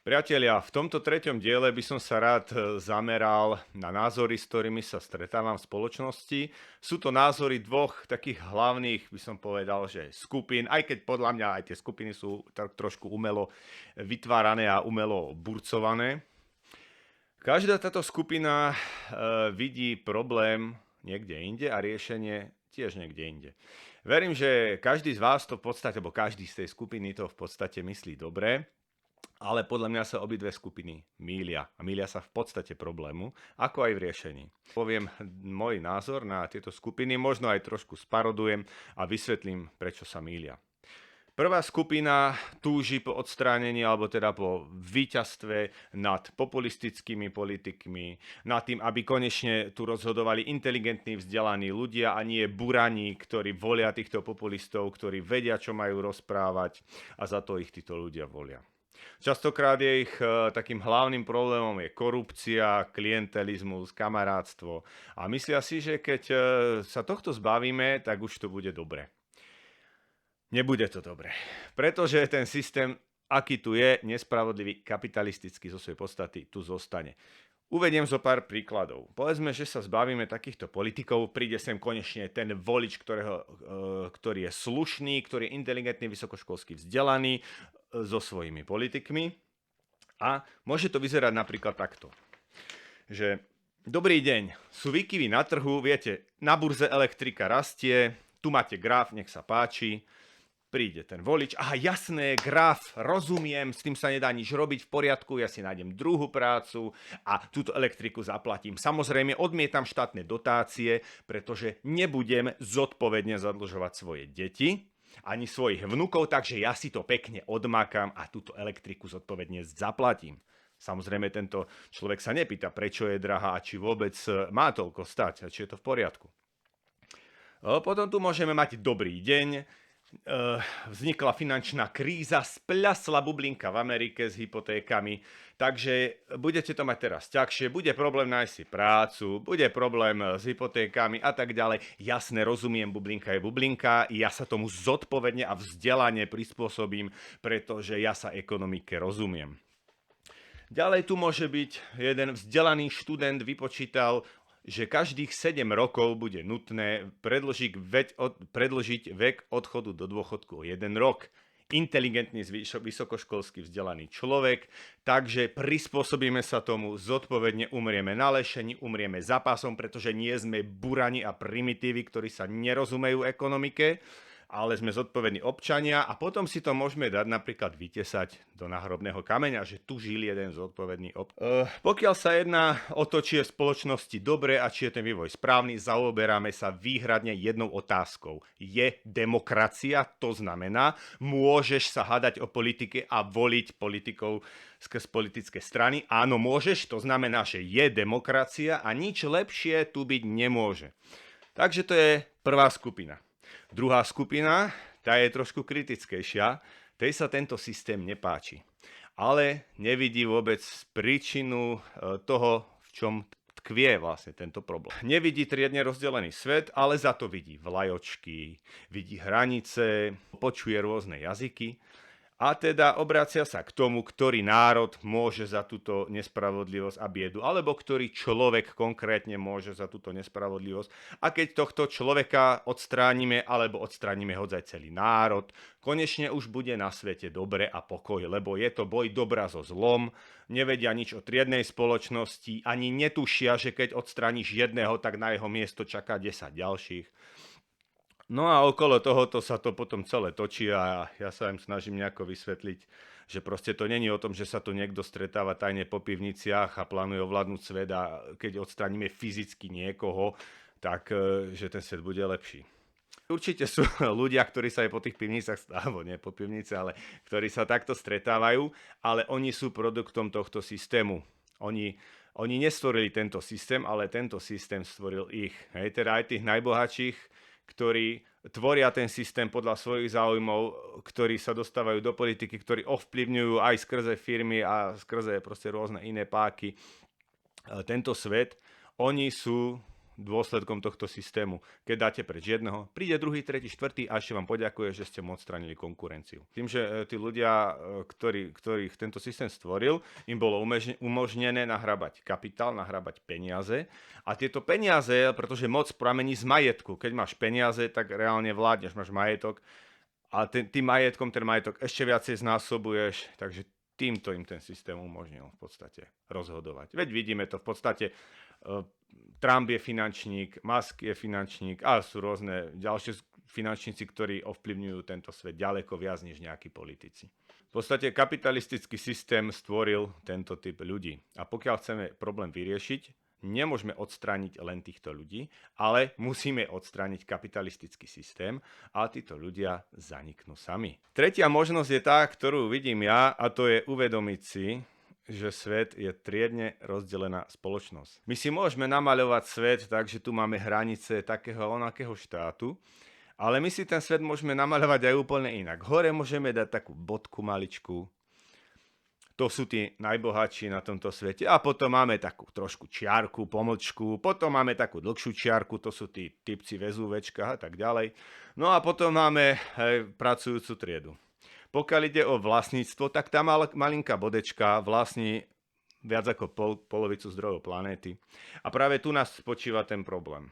Priatelia, v tomto treťom diele by som sa rád zameral na názory, s ktorými sa stretávam v spoločnosti. Sú to názory dvoch takých hlavných, by som povedal, že skupín, aj keď podľa mňa aj tie skupiny sú tak trošku umelo vytvárané a umelo burcované. Každá táto skupina vidí problém niekde inde a riešenie tiež niekde inde. Verím, že každý z vás to v podstate, alebo každý z tej skupiny to v podstate myslí dobre, ale podľa mňa sa obidve skupiny mýlia. A mýlia sa v podstate problému, ako aj v riešení. Poviem môj názor na tieto skupiny, možno aj trošku sparodujem a vysvetlím, prečo sa mýlia. Prvá skupina túži po odstránení, alebo teda po víťazstve nad populistickými politikmi, nad tým, aby konečne tu rozhodovali inteligentní, vzdelaní ľudia a nie buraní, ktorí volia týchto populistov, ktorí vedia, čo majú rozprávať a za to ich títo ľudia volia. Častokrát je ich takým hlavným problémom je korupcia, klientelizmus, kamarátstvo a myslia si, že keď sa tohto zbavíme, tak už to bude dobre. Nebude to dobre, pretože ten systém, aký tu je, nespravodlivý, kapitalistický zo svojej podstaty, tu zostane. Uvediem zo pár príkladov. Povedzme, že sa zbavíme takýchto politikov, príde sem konečne ten volič, ktorý je slušný, ktorý je inteligentný, vysokoškolsky vzdelaný so svojimi politikmi. A môže to vyzerať napríklad takto, že dobrý deň, sú výkyvy na trhu, viete, na burze elektrika rastie, tu máte graf, nech sa páči. Príde ten volič, aha, jasné, graf, rozumiem, s tým sa nedá nič robiť, v poriadku, ja si nájdem druhú prácu a túto elektriku zaplatím. Samozrejme, odmietam štátne dotácie, pretože nebudem zodpovedne zadlžovať svoje deti, ani svojich vnukov, takže ja si to pekne odmakám a túto elektriku zodpovedne zaplatím. Samozrejme, tento človek sa nepýta, prečo je drahá a či vôbec má toľko stať, a či je to v poriadku. Potom tu môžeme mať dobrý deň, vznikla finančná kríza, spľasla bublinka v Amerike s hypotékami, takže budete to mať teraz ťažšie, bude problém nájsť si prácu, bude problém s hypotékami a tak ďalej. Jasne, rozumiem, bublinka je bublinka, ja sa tomu zodpovedne a vzdelane prispôsobím, pretože ja sa ekonomike rozumiem. Ďalej tu môže byť jeden vzdelaný študent vypočítal, že každých 7 rokov bude nutné predĺžiť vek odchodu do dôchodku o 1 rok. Inteligentný, vysokoškolsky vzdelaný človek, takže prispôsobíme sa tomu, zodpovedne umrieme na lešení, umrieme za pásom, pretože nie sme burani a primitívy, ktorí sa nerozumejú ekonomike, ale sme zodpovední občania a potom si to môžeme dať napríklad vytesať do náhrobného kameňa, že tu žil jeden zodpovedný Pokiaľ sa jedná o to, či je v spoločnosti dobre a či je ten vývoj správny, zaoberáme sa výhradne jednou otázkou. Je demokracia? To znamená, môžeš sa hádať o politike a voliť politikov skrz politické strany? Áno, môžeš, to znamená, že je demokracia a nič lepšie tu byť nemôže. Takže to je prvá skupina. Druhá skupina, tá je trošku kritickejšia, tej sa tento systém nepáči. Ale nevidí vôbec príčinu toho, v čom tkvie vlastne tento problém. Nevidí triedne rozdelený svet, ale za to vidí vlajočky, vidí hranice, počuje rôzne jazyky. A teda obracia sa k tomu, ktorý národ môže za túto nespravodlivosť a biedu, alebo ktorý človek konkrétne môže za túto nespravodlivosť. A keď tohto človeka odstránime, alebo odstránime ho aj celý národ, konečne už bude na svete dobre a pokoj, lebo je to boj dobra so zlom, nevedia nič o triednej spoločnosti, ani netušia, že keď odstrániš jedného, tak na jeho miesto čaká 10 ďalších. No a okolo tohoto sa to potom celé točí a ja sa im snažím nejako vysvetliť, že proste to není o tom, že sa tu niekto stretáva tajne po pivniciach a plánuje ovládnuť svet a keď odstraníme fyzicky niekoho, tak že ten svet bude lepší. Určite sú ľudia, ktorí sa aj po tých pivnicách, alebo nie po pivnici, ale ktorí sa takto stretávajú, ale oni sú produktom tohto systému. Oni nestvorili tento systém, ale tento systém stvoril ich. Hej, teda aj tých najbohatších, ktorí tvoria ten systém podľa svojich záujmov, ktorí sa dostávajú do politiky, ktorí ovplyvňujú aj skrze firmy a skrze proste rôzne iné páky tento svet. Oni sú dôsledkom tohto systému. Keď dáte preč jedného, príde druhý, tretí, štvrtý a ešte vám poďakuje, že ste mu odstránili konkurenciu. Tým, že tí ľudia, ktorých tento systém stvoril, im bolo umožnené nahrabať kapitál, nahrabať peniaze a tieto peniaze, pretože moc pramení z majetku. Keď máš peniaze, tak reálne vládneš, máš majetok a tým majetkom ten majetok ešte viacej znásobuješ, takže týmto im ten systém umožnil v podstate rozhodovať. Veď vidíme to v podstate, Trump je finančník, Musk je finančník a sú rôzne ďalšie finančníci, ktorí ovplyvňujú tento svet ďaleko viac než nejakí politici. V podstate kapitalistický systém stvoril tento typ ľudí. A pokiaľ chceme problém vyriešiť, nemôžeme odstrániť len týchto ľudí, ale musíme odstrániť kapitalistický systém a títo ľudia zaniknú sami. Tretia možnosť je tá, ktorú vidím ja, a to je uvedomiť si, že svet je triedne rozdelená spoločnosť. My si môžeme namaľovať svet tak, že tu máme hranice takého onakého štátu, ale my si ten svet môžeme namaľovať aj úplne inak. Hore môžeme dať takú bodku maličku, to sú tí najbohatší na tomto svete. A potom máme takú trošku čiarku, pomlčku, potom máme takú dlhšiu čiarku, to sú tí typci v SUVčkách a tak ďalej. No a potom máme pracujúcu triedu. Pokiaľ ide o vlastníctvo, tak tá malinká bodečka vlastní viac ako polovicu zdrojov planéty. A práve tu nás spočíva ten problém.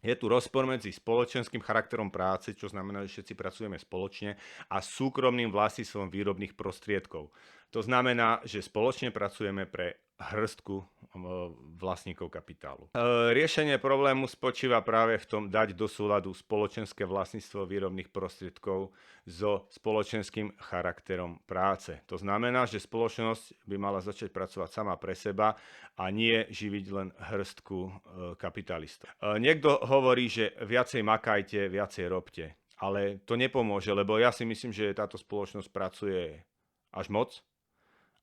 Je tu rozpor medzi spoločenským charakterom práce, čo znamená, že všetci pracujeme spoločne, a súkromným vlastníctvom výrobných prostriedkov. To znamená, že spoločne pracujeme pre hrstku vlastníkov kapitálu. Riešenie problému spočíva práve v tom dať do súladu spoločenské vlastníctvo výrobných prostriedkov so spoločenským charakterom práce. To znamená, že spoločnosť by mala začať pracovať sama pre seba a nie živiť len hrstku kapitalistov. Niekto hovorí, že viacej makajte, viacej robte, ale to nepomôže, lebo ja si myslím, že táto spoločnosť pracuje až moc.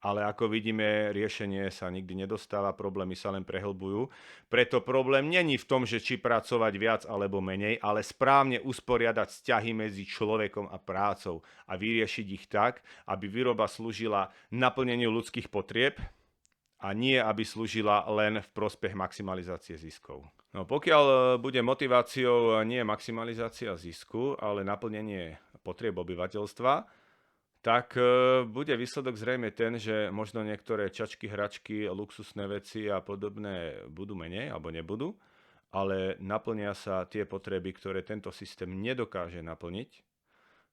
Ale ako vidíme, riešenie sa nikdy nedostáva, problémy sa len prehlbujú. Preto problém není v tom, že či pracovať viac alebo menej, ale správne usporiadať vzťahy medzi človekom a prácou a vyriešiť ich tak, aby výroba slúžila naplneniu ľudských potrieb a nie aby slúžila len v prospech maximalizácie ziskov. No, pokiaľ bude motiváciou nie maximalizácia zisku, ale naplnenie potrieb obyvateľstva, tak bude výsledok zrejme ten, že možno niektoré čačky, hračky, luxusné veci a podobné budú menej alebo nebudú, ale naplnia sa tie potreby, ktoré tento systém nedokáže naplniť,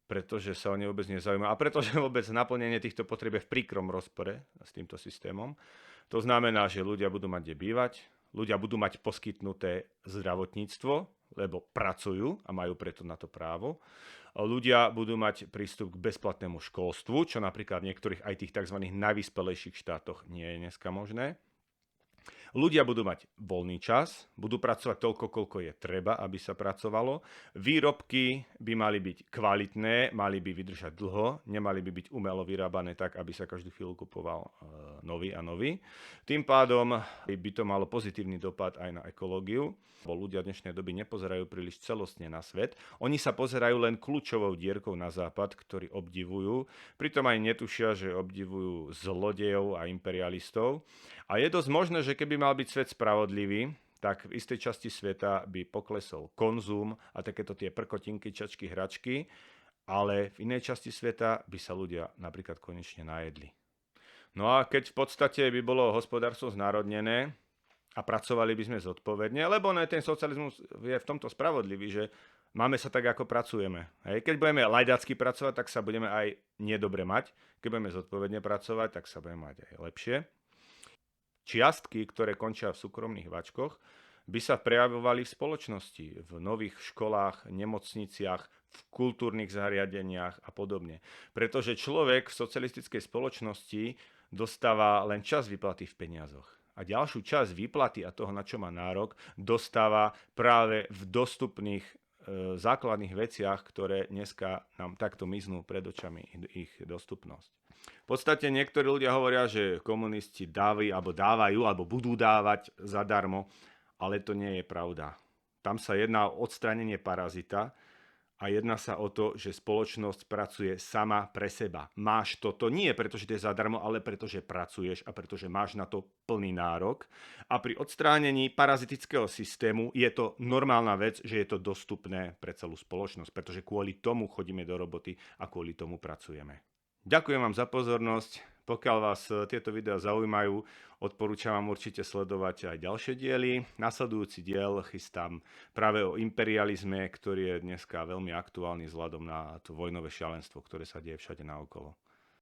pretože sa o ne vôbec nezaujíma a pretože vôbec naplnenie týchto potrieb je v príkrom rozpore s týmto systémom. To znamená, že ľudia budú mať kde bývať, ľudia budú mať poskytnuté zdravotníctvo, lebo pracujú a majú preto na to právo. Ľudia budú mať prístup k bezplatnému školstvu, čo napríklad v niektorých aj tých tzv. Najvyspelejších štátoch nie je dneska možné. Ľudia budú mať voľný čas, budú pracovať toľko, koľko je treba, aby sa pracovalo. Výrobky by mali byť kvalitné, mali by vydržať dlho, nemali by byť umelo vyrábané tak, aby sa každú chvíľu kupoval nový a nový. Tým pádom by to malo pozitívny dopad aj na ekológiu, bo ľudia v dnešnej doby nepozerajú príliš celostne na svet. Oni sa pozerajú len kľúčovou dierkou na západ, ktorý obdivujú, pritom aj netušia, že obdivujú zlodejov a imperialistov. A je dosť možné, že keby mal byť svet spravodlivý, tak v istej časti sveta by poklesol konzum a takéto tie prkotinky, čačky, hračky, ale v inej časti sveta by sa ľudia napríklad konečne najedli. No a keď v podstate by bolo hospodárstvo znárodnené a pracovali by sme zodpovedne, lebo ten socializmus je v tomto spravodlivý, že máme sa tak, ako pracujeme. Hej. Keď budeme lajdácky pracovať, tak sa budeme aj nedobre mať. Keď budeme zodpovedne pracovať, tak sa budeme mať aj lepšie. Čiastky, ktoré končia v súkromných vačkoch, by sa prejavovali v spoločnosti, v nových školách, nemocniciach, v kultúrnych zariadeniach a podobne. Pretože človek v socialistickej spoločnosti dostáva len časť výplaty v peniazoch. A ďalšiu časť výplaty a toho, na čo má nárok, dostáva práve v dostupných základných veciach, ktoré dneska nám takto miznú pred očami ich dostupnosť. V podstate niektorí ľudia hovoria, že komunisti dávajú alebo budú dávať zadarmo, ale to nie je pravda. Tam sa jedná o odstránenie parazita A jedná sa o to, že spoločnosť pracuje sama pre seba. Máš toto nie preto, že to je zadarmo, ale preto, že pracuješ a pretože máš na to plný nárok. A pri odstránení parazitického systému je to normálna vec, že je to dostupné pre celú spoločnosť, pretože kvôli tomu chodíme do roboty a kvôli tomu pracujeme. Ďakujem vám za pozornosť. Pokiaľ vás tieto videá zaujímajú, odporúčam vám určite sledovať aj ďalšie diely. Nasledujúci diel chystám práve o imperializme, ktorý je dneska veľmi aktuálny vzhľadom na to vojnové šialenstvo, ktoré sa deje všade naokolo.